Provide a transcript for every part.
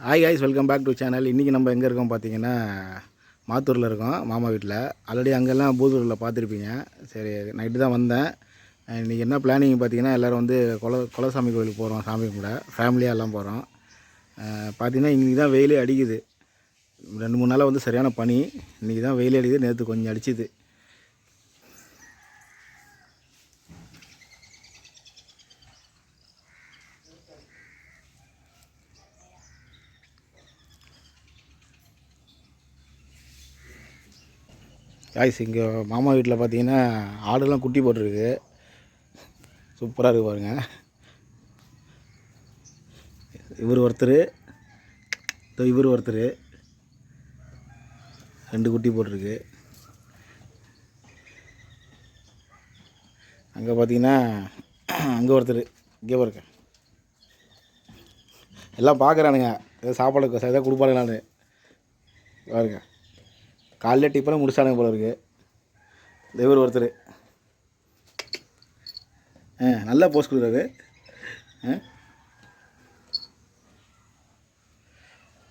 Hi guys, welcome back to channel. இன்றைக்கி நம்ம எங்கே இருக்கோம் பார்த்தீங்கன்னா, மாத்தூரில் இருக்கோம், மாமா வீட்டில். ஆல்ரெடி அங்கெல்லாம் பூதூரில் பார்த்துருப்பீங்க. சரி, நைட்டு தான் வந்தேன். இன்றைக்கி என்ன பிளானிங் பார்த்தீங்கன்னா, எல்லோரும் வந்து குலசாமி கோயிலுக்கு போகிறோம். சாமி கும்பிட ஃபேமிலியாக எல்லாம் போகிறோம். பார்த்தீங்கன்னா இன்றைக்கி தான் வெயிலே அடிக்குது. 2-3 நாளாக வந்து சரியான பனி. இன்றைக்கி தான் வெயிலே அடிக்குது. நேற்று கொஞ்சம் அடிச்சுது. காய்ஸ், இங்கே மாமா வீட்டில் பார்த்தீங்கன்னா ஆடுலாம் குட்டி போட்டிருக்கு. சூப்பராக இருக்குது பாருங்கள். இவர் ஒருத்தர், இவர் ஒருத்தர், 2 குட்டி போட்டிருக்கு. அங்கே பார்த்தீங்கன்னா அங்கே ஒருத்தர், இங்கே பாருங்க. எல்லாம் பார்க்குறானுங்க, ஏதோ சாப்பாடு எதாவது கொடுப்பானுங்களான்னு பாருங்க. காலைல டிஃபனை முடிச்சானுங்க போல இருக்குது. இவர் ஒருத்தர் நல்லா போஸ்ட் கொடுக்குறாரு.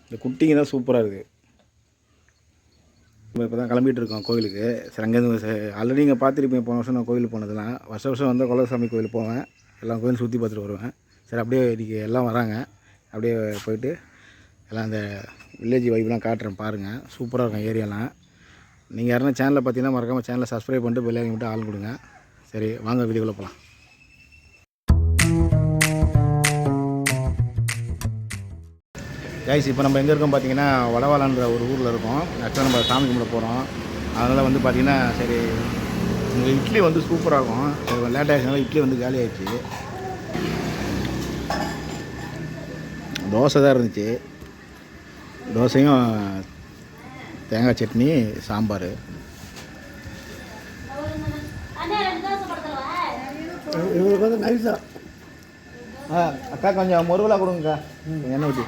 இந்த குட்டிங்க தான் சூப்பராக இருக்குது. நம்ம இப்போ தான் கிளம்பிகிட்டு இருக்கோம் கோவிலுக்கு. சரி, அங்கேருந்து ஆல்ரெடி நீங்கள் பார்த்துருப்பீங்க. போன வருஷம் நான் கோவிலுக்கு போனதுலாம் வருஷம் வந்து குலசாமி கோவில் போவேன். எல்லாம் கோயிலும் சுற்றி பார்த்துட்டு வருவேன். சரி, அப்படியே இன்றைக்கி எல்லாம் வராங்க. அப்படியே போயிட்டு எல்லாம் அந்த வில்லேஜ் வைப்லாம் காட்டுறேன் பாருங்கள். சூப்பராக இருக்கும் ஏரியாலாம். நீங்கள் யாருன்னா சேனலில் பார்த்தீங்கன்னா மறக்காமல் சேனலை சப்ஸ்கிரைப் பண்ணிட்டு பெல் ஐக்கன் மட்டும் ஆள் கொடுங்க. சரி, வாங்க வீடியோக்குள்ளே போகலாம். கைஸ், இப்போ நம்ம எங்கே இருக்கோம் பார்த்தீங்கன்னா, வடவாளான்ற ஒரு ஊரில் இருக்கோம். ஆக்சுவலாக நம்ம சாமி கும்பிட போகிறோம். அதனால் வந்து பார்த்திங்கன்னா, சரி உங்கள் இட்லி வந்து சூப்பராகும். சரி, லேட் ஆகிடுச்சுனால இட்லி வந்து காலி ஆகிடுச்சு. தோசை தான் இருந்துச்சு. தோசையும் தேங்காய் சட்னி, சாம்பார். இவங்களுக்கு வந்து நைஸா அக்கா கொஞ்சம் முருகலா கொடுங்கக்கா, எண்ணெய் ஊற்றி.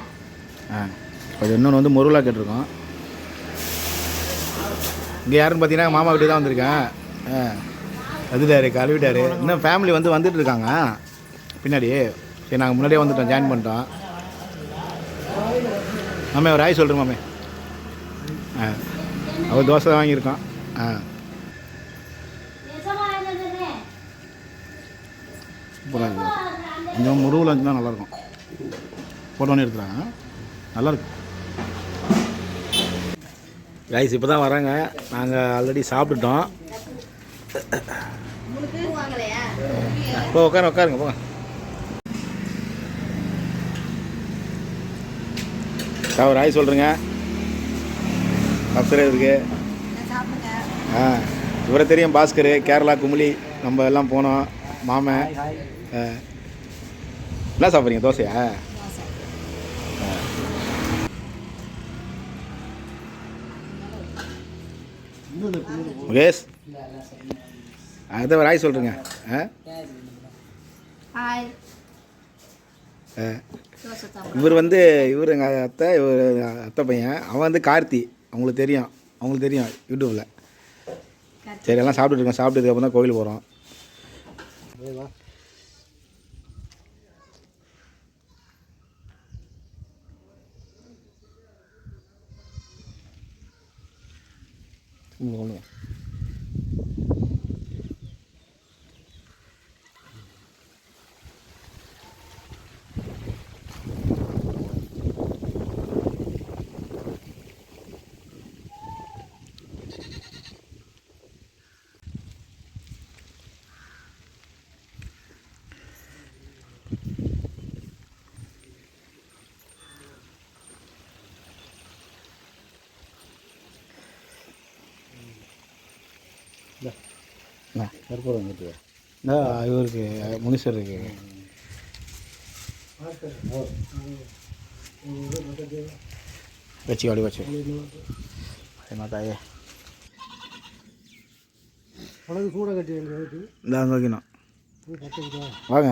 கொஞ்சம் இன்னொன்று வந்து முருகலா கேட்டிருக்கோம். இங்கே யாருன்னு பார்த்தீங்கன்னா மாமா வீட்டு தான் வந்திருக்கேன். வந்துட்டார், கழுவிட்டார். இன்னும் ஃபேமிலி வந்து வந்துட்டு இருக்காங்க பின்னாடி. சரி, நாங்கள் முன்னாடியே வந்துட்டோம், ஜாயின் பண்ணிட்டோம். மாமே ஒரு ஆய் சொல்கிறேன் மாமே. அவர் தோசை தான் வாங்கியிருக்கோம். சூப்பராக இருக்குது. கொஞ்சம் முருகில் இருந்துச்சுன்னா நல்லாயிருக்கும். போட்டோன்னு எடுத்துகிறாங்க, நல்லாயிருக்கு. ரைஸ் இப்போ தான் வராங்க. நாங்கள் ஆல்ரெடி சாப்பிட்டுட்டோம். உட்காருங்க போங்க. ஒரு ஆய் சொல்கிறேங்க. சப்ஸ்கிரைப் இருக்கு. இவரை தெரியும், பாஸ்கர், கேரளா குமுளி. நம்ம எல்லாம் போனோம். மாமன் என்ன சாப்பிட்றீங்க? தோசையா? முகேஷ், அதை ஒரு ஆய் சொல்கிறேங்க. இவர் வந்து எங்கள் அத்தை, இவர் அத்தை பையன். அவன் வந்து கார்த்தி, அவங்களுக்கு தெரியும் யூடியூப்பில். சரி, எல்லாம் சாப்பிட்டுருக்கோம். சாப்பிட்டதுக்கு அப்புறம் தான் கோவில் போகிறோம். கற்பூரம் வந்துட்டு இவருக்கு முனீஸ்வருக்கு வச்சு அப்படி வச்சு மாதாயே சூட கட்டி இந்த அங்கே வைக்கணும். வாங்க.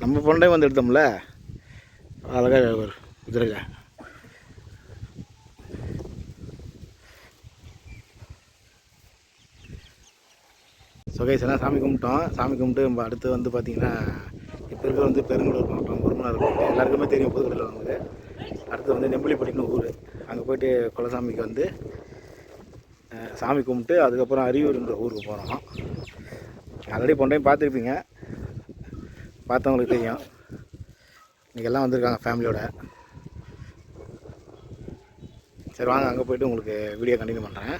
நம்ம பொண்ணே வந்து எடுத்தோம்ல அழகாக ஒரு குதிரையில். கைஸ் எல்லாம் சாமி கும்பிட்டோம். சாமி கும்பிட்டு நம்ம அடுத்து வந்து பார்த்திங்கன்னா இப்போ இருக்கிற வந்து பெருங்குளூர் மாவட்டம் முருகனார் கோயில் எல்லாருக்குமே தெரியும். புதுக்கடையில் வந்து அடுத்து வந்து நெம்பிலிப்பட்டின்னு ஊர். அங்கே போய்ட்டு குலசாமிக்கு வந்து சாமி கும்பிட்டு அதுக்கப்புறம் அரியூருன்ற ஊருக்கு போகிறோம். ஆல்ரெடி போன டைம் பார்த்துருப்பீங்க, பார்த்தவங்களுக்கு தெரியும். இன்றைக்கி எல்லாம் வந்திருக்காங்க ஃபேமிலியோட. சரி வாங்க அங்கே போய்ட்டு உங்களுக்கு வீடியோ கண்டினியூ பண்ணுறேன்.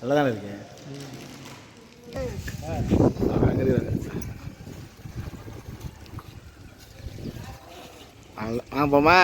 நல்லா தானே இருக்கு. அங்கே போமா